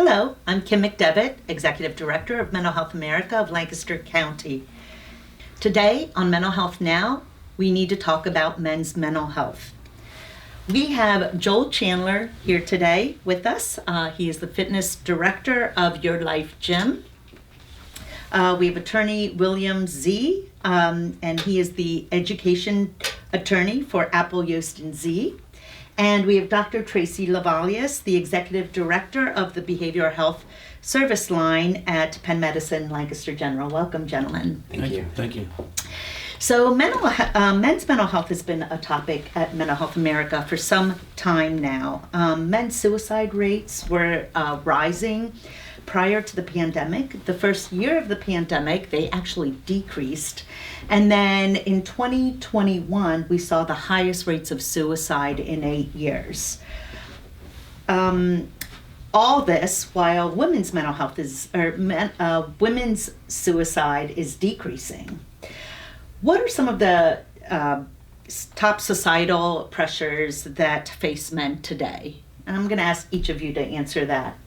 Hello, I'm Kim McDevitt, Executive Director of Mental Health America of Lancaster County. Today on Mental Health Now, we need to talk about men's mental health. We have Joel Chandler here today with us. He is the Fitness Director of Your Life Gym. We have attorney William Z, and he is the Education Attorney for Apple, Yost, and Z. And we have Dr. Tracy Lavalius, the Executive Director of the Behavioral Health Service Line at Penn Medicine Lancaster General. Welcome, gentlemen. Thank you. So men's mental health has been a topic at Mental Health America for some time now. Men's suicide rates were rising prior to the pandemic. The first year of the pandemic, they actually decreased. And then in 2021, we saw the highest rates of suicide in 8 years. All this while women's mental health women's suicide is decreasing. What are some of the top societal pressures that face men today? And I'm going to ask each of you to answer that.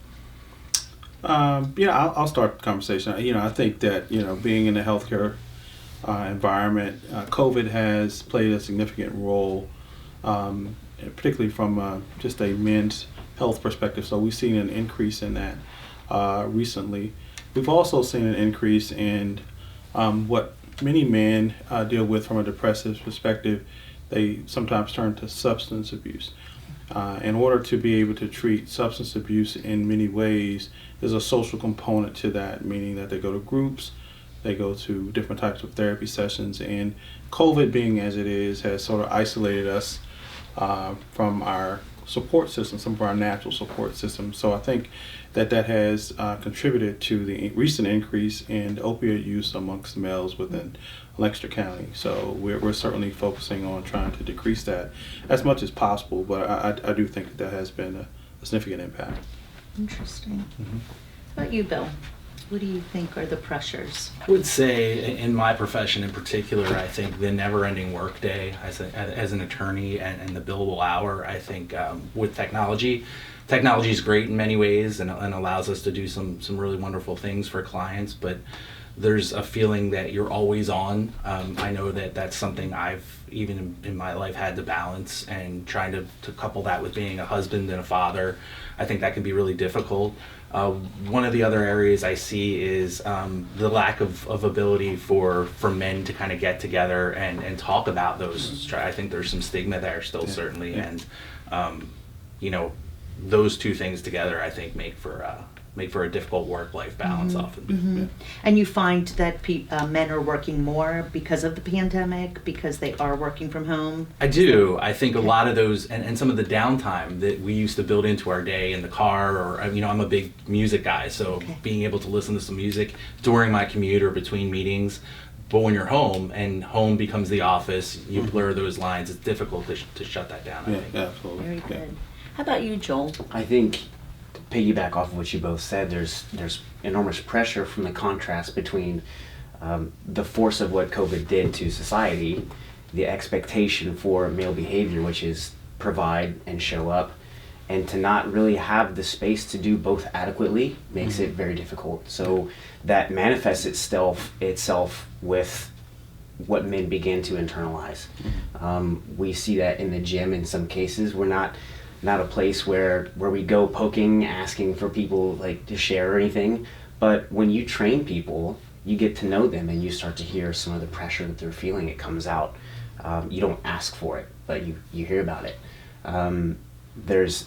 I'll start the conversation. I think that, being in the healthcare environment, COVID has played a significant role, particularly from just a men's health perspective. So we've seen an increase in that recently. We've also seen an increase in what many men deal with from a depressive perspective. They sometimes turn to substance abuse. In order to be able to treat substance abuse in many ways, there's a social component to that, meaning that they go to groups, they go to different types of therapy sessions, and COVID being as it is has sort of isolated us from our support system, some of our natural support systems. So I think that has contributed to the recent increase in opioid use amongst males within Lancaster County. So we're certainly focusing on trying to decrease that as much as possible, but I do think that has been a significant impact. Interesting. Mm-hmm. How about you, Bill? What do you think are the pressures? I would say in my profession in particular, I think the never-ending workday as an attorney and the billable hour, I think with technology is great in many ways and allows us to do some really wonderful things for clients, but there's a feeling that you're always on. I know that's something I've, even in my life, had to balance, and trying to couple that with being a husband and a father, I think that can be really difficult. One of the other areas I see is the lack of ability for men to kind of get together and talk about those. I think there's some stigma there still, certainly, and those two things together, I think, make for a difficult work-life balance often. Mm-hmm. And you find that men are working more because of the pandemic, because they are working from home? I do. I think a lot of those, and some of the downtime that we used to build into our day in the car, or, I'm a big music guy, so being able to listen to some music during my commute or between meetings. But when you're home and home becomes the office, you blur those lines. It's difficult to shut that down, I think. Absolutely. Very good. How about you, Joel? I think, to piggyback off of what you both said, there's enormous pressure from the contrast between the force of what COVID did to society, the expectation for male behavior, which is provide and show up, and to not really have the space to do both adequately makes it very difficult. So that manifests itself with what men begin to internalize. We see that in the gym in some cases. We're not a place where we go poking, asking for people to share or anything. But when you train people, you get to know them and you start to hear some of the pressure that they're feeling. It comes out. You don't ask for it, but you hear about it. There's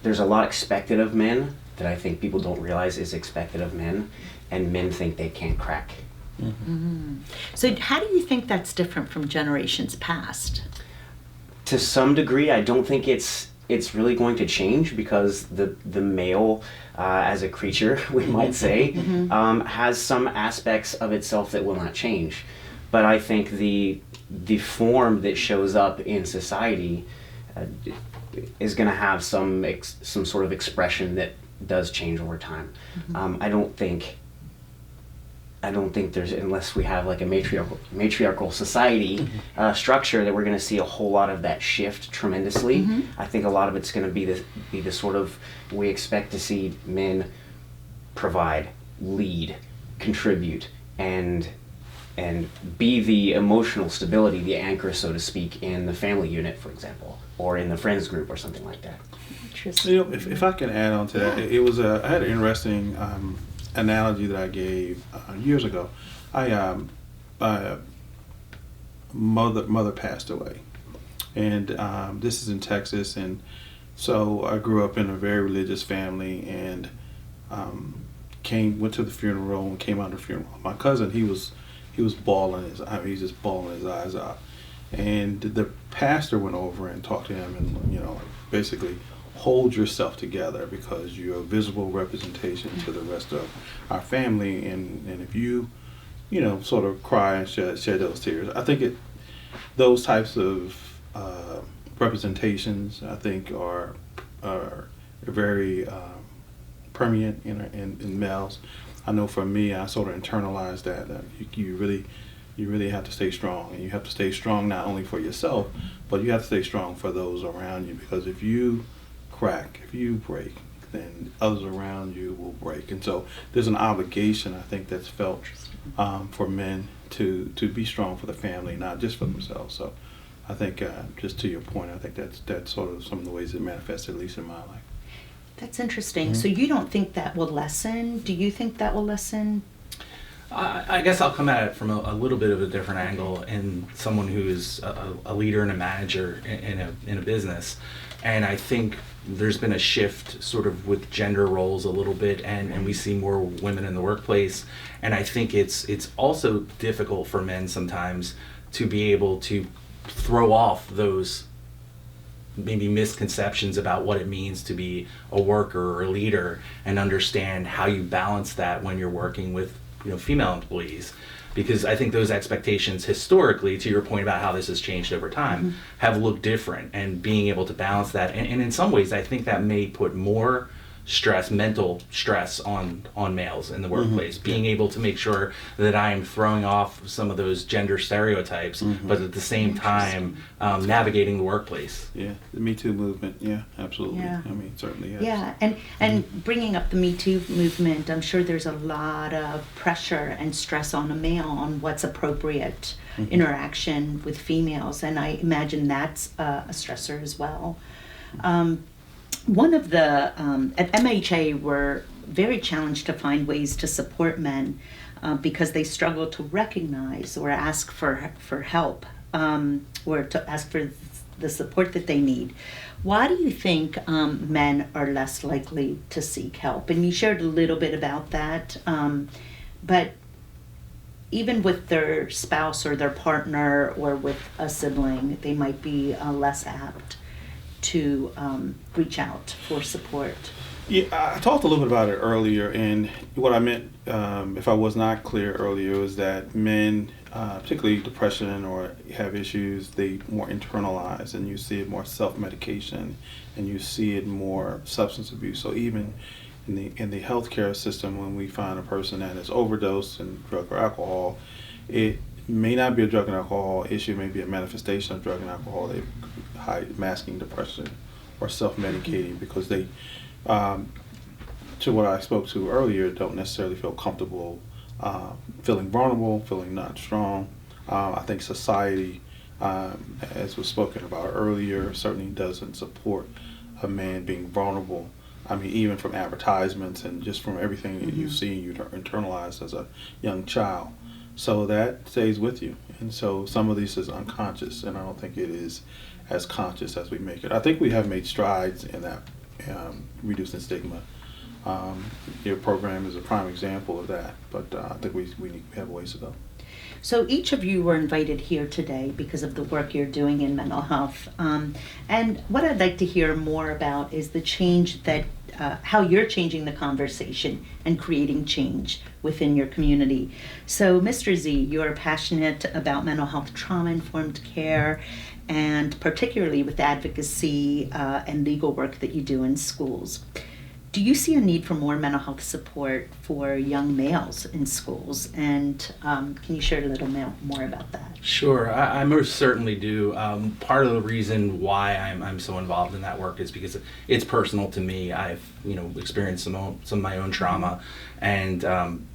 a lot expected of men that I think people don't realize is expected of men, and men think they can't crack. Mm-hmm. So how do you think that's different from generations past? To some degree, I don't think it's really going to change, because the male, as a creature, we might say, has some aspects of itself that will not change. But I think the form that shows up in society is going to have some sort of expression that does change over time. I don't think I don't think there's, unless we have like a matriarchal society structure, that we're going to see a whole lot of that shift tremendously. I think a lot of it's going to be the sort of, we expect to see men provide, lead, contribute, and be the emotional stability, the anchor, so to speak, in the family unit, for example, or in the friends group or something like that. Interesting. If I can add on to that, I had an interesting analogy that I gave years ago. Mother passed away, and this is in Texas, and so I grew up in a very religious family, and went to the funeral and came out of the funeral. My cousin, he was bawling he's just bawling his eyes out, and the pastor went over and talked to him, and basically, hold yourself together, because you're a visible representation to the rest of our family, and if you sort of cry and shed those tears, I think those types of representations, I think, are very permeant in males. I know for me, I sort of internalized that you really have to stay strong, and you have to stay strong not only for yourself, but you have to stay strong for those around you, because if you crack, if you break, then others around you will break. And so there's an obligation, I think, that's felt for men to be strong for the family, not just for themselves. So I think, just to your point, I think that's sort of some of the ways it manifests, at least in my life. That's interesting. So you don't think that will lessen? Do you think that will lessen? I guess I'll come at it from a little bit of a different angle, and someone who is a leader and a manager in a business. And I think there's been a shift sort of with gender roles a little bit, and we see more women in the workplace. And I think it's also difficult for men sometimes to be able to throw off those maybe misconceptions about what it means to be a worker or a leader, and understand how you balance that when you're working with female employees. Because I think those expectations historically, to your point about how this has changed over time, have looked different, and being able to balance that, and in some ways I think that may put more stress, mental stress on males in the workplace, being able to make sure that I am throwing off some of those gender stereotypes, but at the same time navigating the workplace. Yeah, the Me Too movement, yeah, absolutely. Yeah. I mean, certainly, yes. Yeah, and bringing up the Me Too movement, I'm sure there's a lot of pressure and stress on a male on what's appropriate interaction with females, and I imagine that's a stressor as well. One of the, at MHA, we're very challenged to find ways to support men because they struggle to recognize or ask for help, or to ask for the support that they need. Why do you think men are less likely to seek help? And you shared a little bit about that, but even with their spouse or their partner or with a sibling, they might be less apt to reach out for support. Yeah, I talked a little bit about it earlier, and what I meant, if I was not clear earlier, is that men, particularly depression or have issues, they more internalize, and you see it more self-medication, and you see it more substance abuse. So even in the healthcare system, when we find a person that has overdosed in drug or alcohol, it may not be a drug and alcohol issue, it may be a manifestation of drug and alcohol. They masking depression or self-medicating because they, to what I spoke to earlier, don't necessarily feel comfortable feeling vulnerable, feeling not strong. I think society, as was spoken about earlier, certainly doesn't support a man being vulnerable. I mean, even from advertisements and just from everything that you see, you internalize as a young child. So that stays with you. And so some of this is unconscious, and I don't think it is as conscious as we make it. I think we have made strides in that, reducing stigma. Your program is a prime example of that, but I think we have ways to go. So each of you were invited here today because of the work you're doing in mental health. And what I'd like to hear more about is the change that, how you're changing the conversation and creating change within your community. So Mr. Z, you're passionate about mental health trauma-informed care, and particularly with advocacy and legal work that you do in schools. Do you see a need for more mental health support for young males in schools? And can you share a little more about that? Sure, I most certainly do. Part of the reason why I'm so involved in that work is because it's personal to me. I've experienced some of my own trauma, and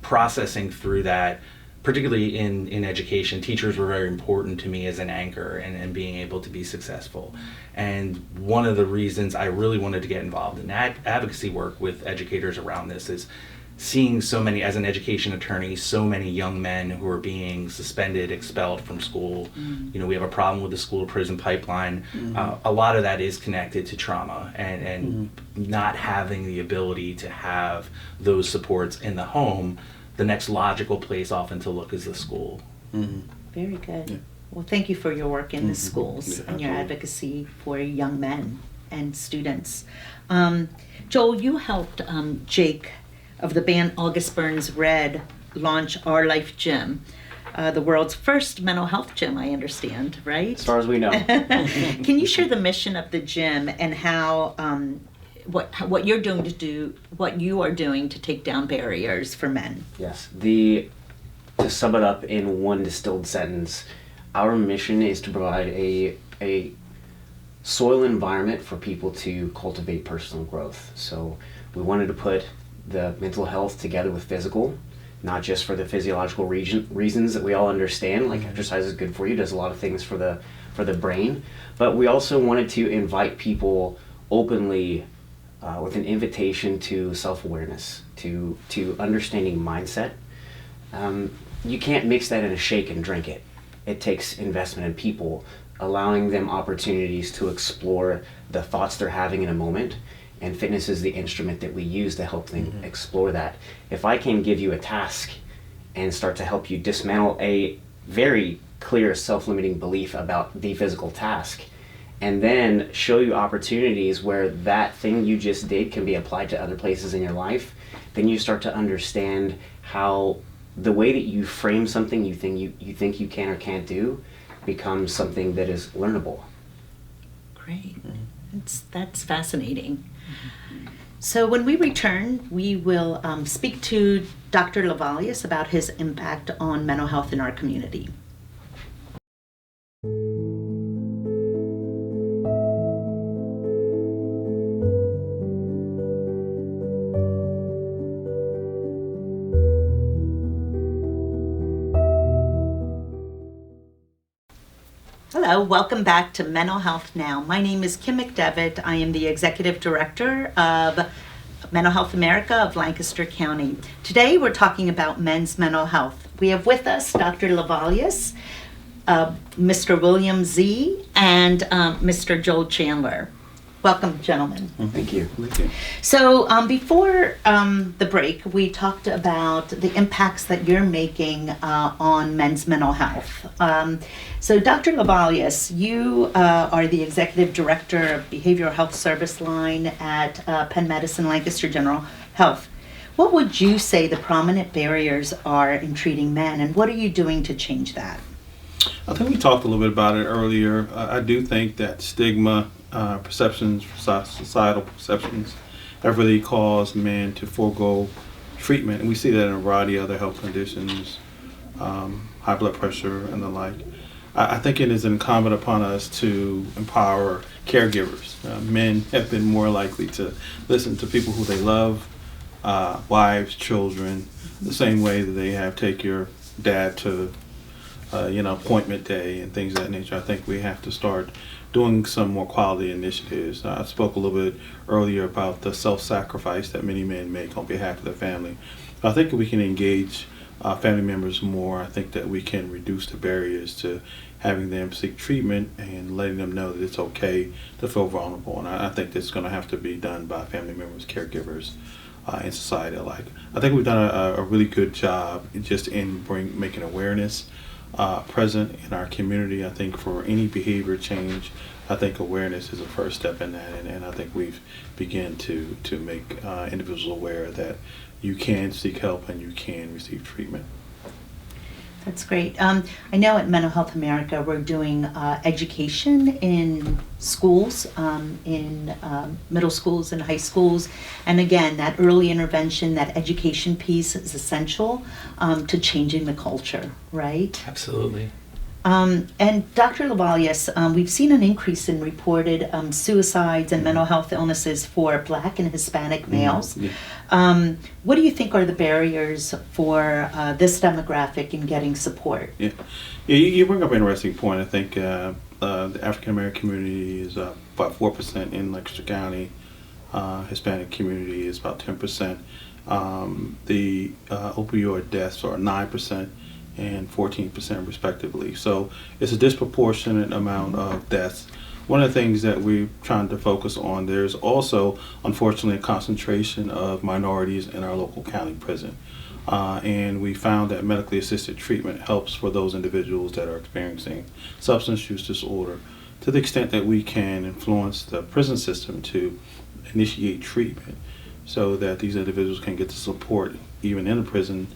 processing through that, particularly in education, teachers were very important to me as an anchor and being able to be successful. And one of the reasons I really wanted to get involved in advocacy work with educators around this is seeing so many, as an education attorney, so many young men who are being suspended, expelled from school. We have a problem with the school to prison pipeline. A lot of that is connected to trauma and not having the ability to have those supports in the home. The next logical place often to look is the school. Very good. Yeah. Well, thank you for your work in the schools Yeah, and your absolutely. advocacy for young men and students. Joel, you helped Jake of the band August Burns Red launch Our Life Gym, the world's first mental health gym, I understand, right? As far as we know. Can you share the mission of the gym and how what you are doing to take down barriers for men? Yes. To sum it up in one distilled sentence, our mission is to provide a soil environment for people to cultivate personal growth. So we wanted to put the mental health together with physical, not just for the physiological reasons that we all understand, like exercise is good for you, does a lot of things for the brain, but we also wanted to invite people openly with an invitation to self-awareness, to understanding mindset. You can't mix that in a shake and drink it. It takes investment in people, allowing them opportunities to explore the thoughts they're having in a moment, and fitness is the instrument that we use to help them explore that. If I can give you a task and start to help you dismantle a very clear self-limiting belief about the physical task, and then show you opportunities where that thing you just did can be applied to other places in your life, then you start to understand how the way that you frame something you think you can or can't do becomes something that is learnable. Great. That's fascinating. So when we return, we will speak to Dr. Lavalius about his impact on mental health in our community. Hello, welcome back to Mental Health Now. My name is Kim McDevitt. I am the Executive Director of Mental Health America of Lancaster County. Today we're talking about men's mental health. We have with us Dr. Lavalius, Mr. William Z, and Mr. Joel Chandler. Welcome, gentlemen. Thank you. Thank you. So before the break, we talked about the impacts that you're making on men's mental health. So Dr. Lavalius, you are the Executive Director of Behavioral Health Service Line at Penn Medicine Lancaster General Health. What would you say the prominent barriers are in treating men, and what are you doing to change that? I think we talked a little bit about it earlier. I do think that stigma, perceptions, societal perceptions, have really caused men to forego treatment, and we see that in a variety of other health conditions, high blood pressure and the like. I think it is incumbent upon us to empower caregivers. Men have been more likely to listen to people who they love, wives, children, the same way that they have take your dad to appointment day and things of that nature. I think we have to start doing some more quality initiatives. I spoke a little bit earlier about the self-sacrifice that many men make on behalf of their family. I think we can engage family members more. I think that we can reduce the barriers to having them seek treatment and letting them know that it's okay to feel vulnerable. And I think that's going to have to be done by family members, caregivers, and society alike. I think we've done a really good job just in making awareness present in our community. I think for any behavior change, I think awareness is a first step in that, and I think we've begun to make individuals aware that you can seek help and you can receive treatment. That's great. I know at Mental Health America we're doing education in schools, in middle schools and high schools. And again, that early intervention, that education piece is essential to changing the culture, right? Absolutely. And Dr. Lavalius, we've seen an increase in reported suicides and mental health illnesses for Black and Hispanic males. Yeah. What do you think are the barriers for this demographic in getting support? Yeah, you bring up an interesting point. I think the African American community is about 4% in Lancaster County. Hispanic community is about 10%. The opioid deaths are 9% and 14% respectively. So it's a disproportionate amount of deaths. One of the things that we're trying to focus on, there's also, unfortunately, a concentration of minorities in our local county prison. And we found that medically assisted treatment helps for those individuals that are experiencing substance use disorder, to the extent that we can influence the prison system to initiate treatment so that these individuals can get the support even in the prison.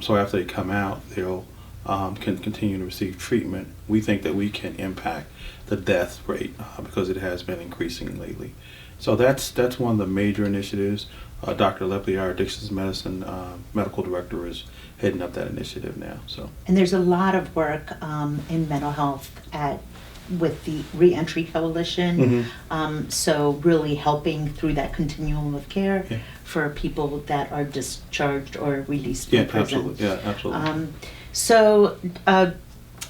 So after they come out, they'll can continue to receive treatment. We think that we can impact the death rate because it has been increasing lately. So that's one of the major initiatives. Dr. Lepley, our addictions medicine medical director, is heading up that initiative now. So. And there's a lot of work in mental health with the Reentry Coalition. So really helping through that continuum of care for people that are discharged or released from prison. Absolutely. Yeah, absolutely. So,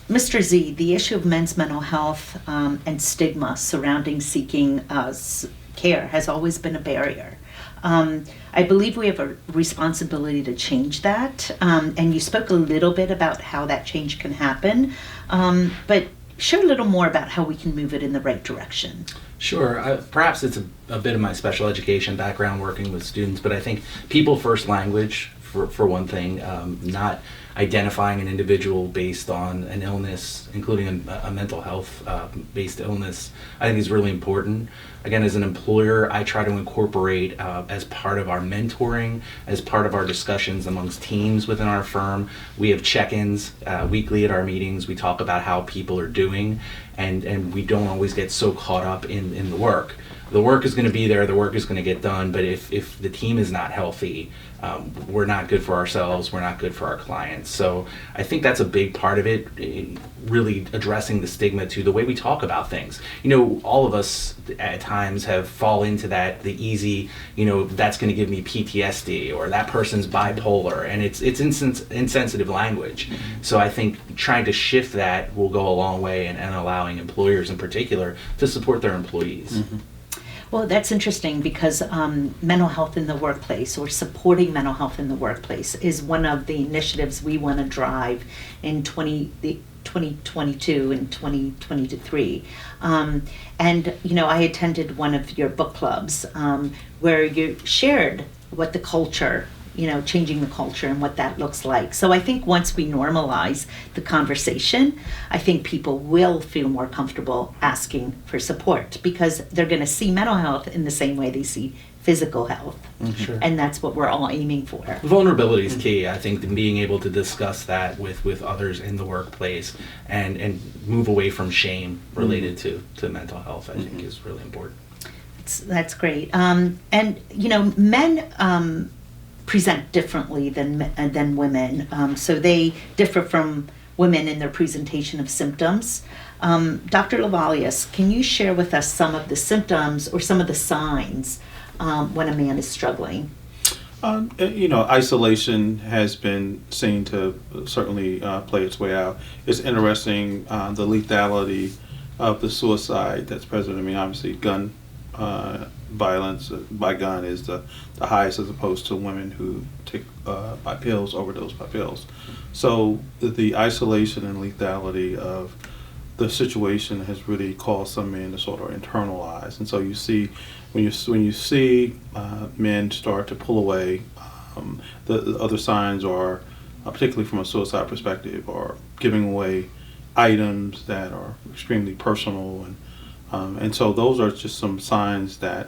Mr. Z, the issue of men's mental health and stigma surrounding seeking care has always been a barrier. I believe we have a responsibility to change that, and you spoke a little bit about how that change can happen, but share a little more about how we can move it in the right direction. Sure. Perhaps it's a bit of my special education background working with students, but I think people first language, for one thing, not identifying an individual based on an illness, including a mental health based illness, I think is really important. Again, as an employer, I try to incorporate as part of our mentoring, as part of our discussions amongst teams within our firm. We have check-ins weekly at our meetings. We talk about how people are doing, and we don't always get so caught up in the work. The work is going to be there, the work is going to get done, but if the team is not healthy, we're not good for ourselves, we're not good for our clients. So I think that's a big part of it, in really addressing the stigma to the way we talk about things. You know, all of us at times have fall into the easy, that's going to give me PTSD, or that person's bipolar, and it's insensitive language. So I think trying to shift that will go a long way in allowing employers in particular to support their employees. Well, that's interesting because mental health in the workplace, or supporting mental health in the workplace, is one of the initiatives we want to drive in 2022 and 2023. And, I attended one of your book clubs where you shared what the culture, changing the culture and what that looks like. So I think once we normalize the conversation, I think people will feel more comfortable asking for support because they're going to see mental health in the same way they see physical health. Sure. And that's what we're all aiming for. Vulnerability is key, I think, in being able to discuss that with others in the workplace and move away from shame related to mental health, I think is really important. That's great. And, men present differently than women. So they differ from women in their presentation of symptoms. Dr. Lavalius, can you share with us some of the symptoms or some of the signs when a man is struggling? Isolation has been seen to certainly play its way out. It's interesting, the lethality of the suicide that's present. I mean, obviously gun violence by gun is the highest, as opposed to women who take by pills, overdose by pills. So the isolation and lethality of the situation has really caused some men to sort of internalize, and so you see when you see men start to pull away, the other signs are, particularly from a suicide perspective, are giving away items that are extremely personal, and so those are just some signs that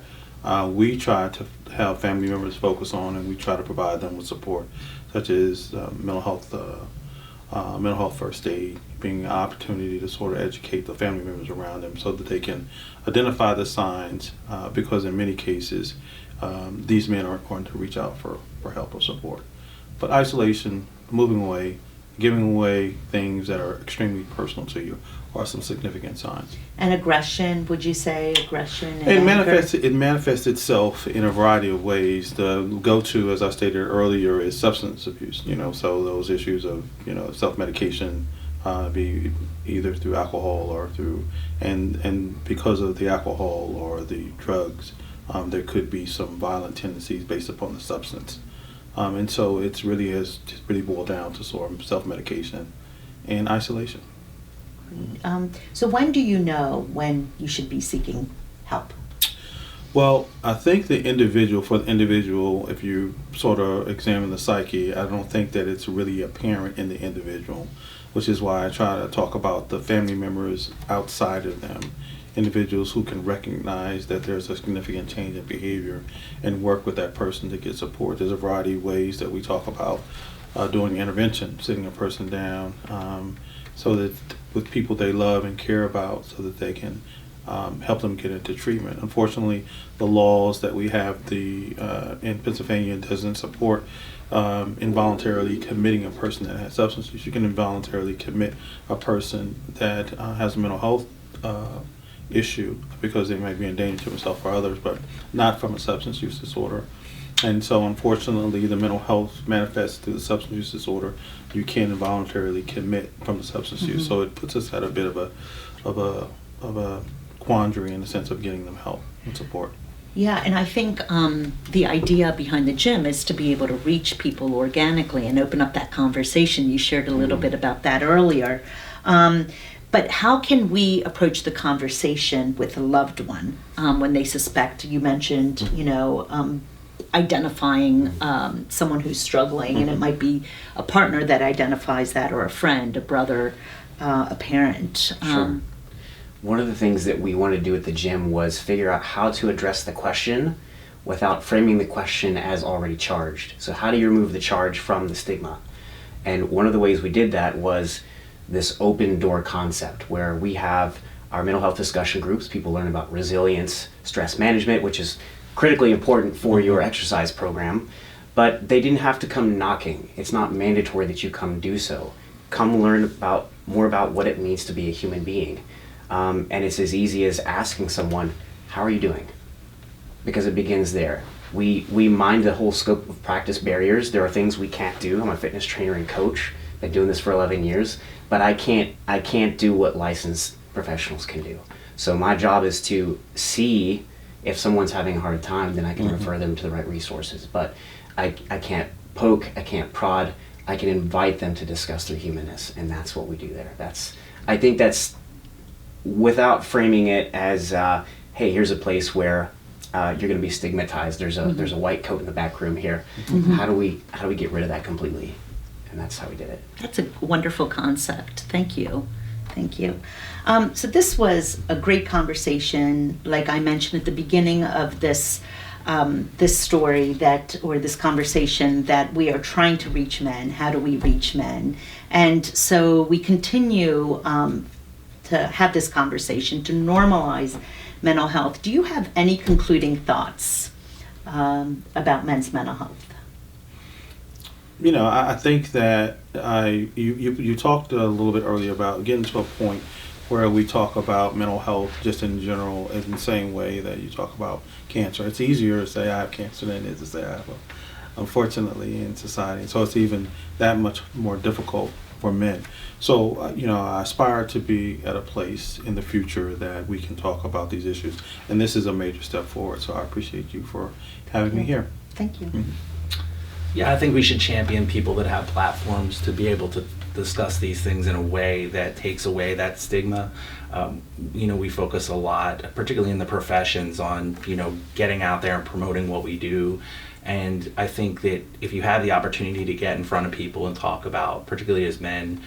we try to have family members focus on, and we try to provide them with support, such as mental health mental health first aid, being an opportunity to sort of educate the family members around them so that they can identify the signs, because in many cases, these men aren't going to reach out for help or support. But isolation, moving away, giving away things that are extremely personal to you are some significant signs. And aggression, would you say aggression and It anger? manifests itself in a variety of ways. The go-to, as I stated earlier, is substance abuse. So those issues of self-medication, be either through alcohol or through, and because of the alcohol or the drugs, there could be some violent tendencies based upon the substance. And so it's really has just really boiled down to sort of self-medication and isolation. So when do you know when you should be seeking help? Well, I think for the individual, if you sort of examine the psyche, I don't think that it's really apparent in the individual, which is why I try to talk about the family members outside of them, individuals who can recognize that there's a significant change in behavior and work with that person to get support. There's a variety of ways that we talk about doing intervention, sitting a person down, so that with people they love and care about, so that they can help them get into treatment. Unfortunately, the laws that we have in Pennsylvania doesn't support involuntarily committing a person that has substance use. You can involuntarily commit a person that has a mental health issue because they might be in danger to himself or others, but not from a substance use disorder. And so, unfortunately, the mental health manifests through the substance use disorder. You can't involuntarily commit from the substance use, so it puts us at a bit of a quandary in the sense of getting them help and support. Yeah, and I think the idea behind the gym is to be able to reach people organically and open up that conversation. You shared a little bit about that earlier. But how can we approach the conversation with a loved one when they suspect, you mentioned, identifying someone who's struggling, and it might be a partner that identifies that, or a friend, a brother, a parent. Sure. One of the things that we wanted to do at the gym was figure out how to address the question without framing the question as already charged. So how do you remove the charge from the stigma? And one of the ways we did that was this open door concept, where we have our mental health discussion groups. People learn about resilience, stress management, which is critically important for your exercise program, but they didn't have to come knocking. It's not mandatory that you come do so. Come learn more about what it means to be a human being. And it's as easy as asking someone, how are you doing? Because it begins there. We mind the whole scope of practice barriers. There are things we can't do. I'm a fitness trainer and coach. Been doing this for 11 years, but I can't do what licensed professionals can do. So my job is to see if someone's having a hard time, then I can refer them to the right resources. But I can't poke, I can't prod, I can invite them to discuss their humanness, and that's what we do there. I think that's without framing it as, hey, here's a place where you're going to be stigmatized. There's a white coat in the back room here. How do we get rid of that completely? And that's how we did it. That's a wonderful concept. Thank you. Thank you. So this was a great conversation. Like I mentioned at the beginning of this story this conversation, that we are trying to reach men. How do we reach men? And so we continue to have this conversation to normalize mental health. Do you have any concluding thoughts about men's mental health? I think that you talked a little bit earlier about getting to a point where we talk about mental health just in general in the same way that you talk about cancer. It's easier to say I have cancer than it is to say I have it, unfortunately, in society. So it's even that much more difficult for men. So, I aspire to be at a place in the future that we can talk about these issues. And this is a major step forward. So I appreciate you for having me here. Thank you. Mm-hmm. Yeah, I think we should champion people that have platforms to be able to discuss these things in a way that takes away that stigma. We focus a lot, particularly in the professions, on, getting out there and promoting what we do. And I think that if you have the opportunity to get in front of people and talk about, particularly as men,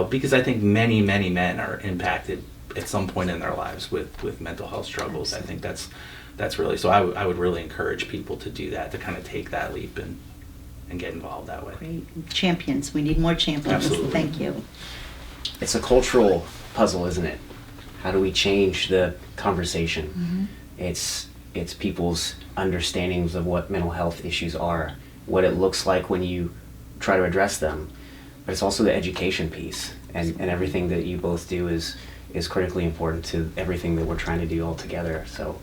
because I think many, many men are impacted at some point in their lives with mental health struggles. Absolutely. I think that's really, so I would really encourage people to do that, to kind of take that leap and and get involved that way. Great. Champions. We need more champions. Absolutely. Thank you. It's a cultural puzzle, isn't it? How do we change the conversation? It's people's understandings of what mental health issues are, what it looks like when you try to address them, but it's also the education piece, and everything that you both do is critically important to everything that we're trying to do all together. So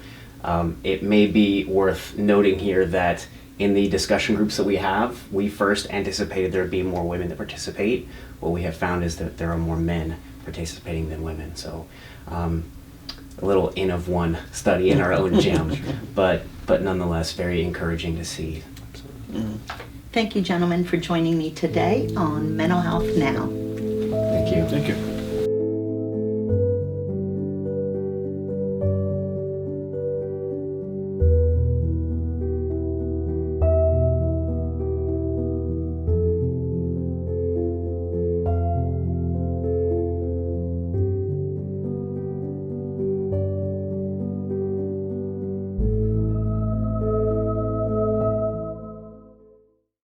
it may be worth noting here that in the discussion groups that we have, we first anticipated there would be more women that participate. What we have found is that there are more men participating than women. So a little N of one study in our own gym, but nonetheless very encouraging to see. Thank you, gentlemen, for joining me today on Mental Health Now. Thank you. Thank you.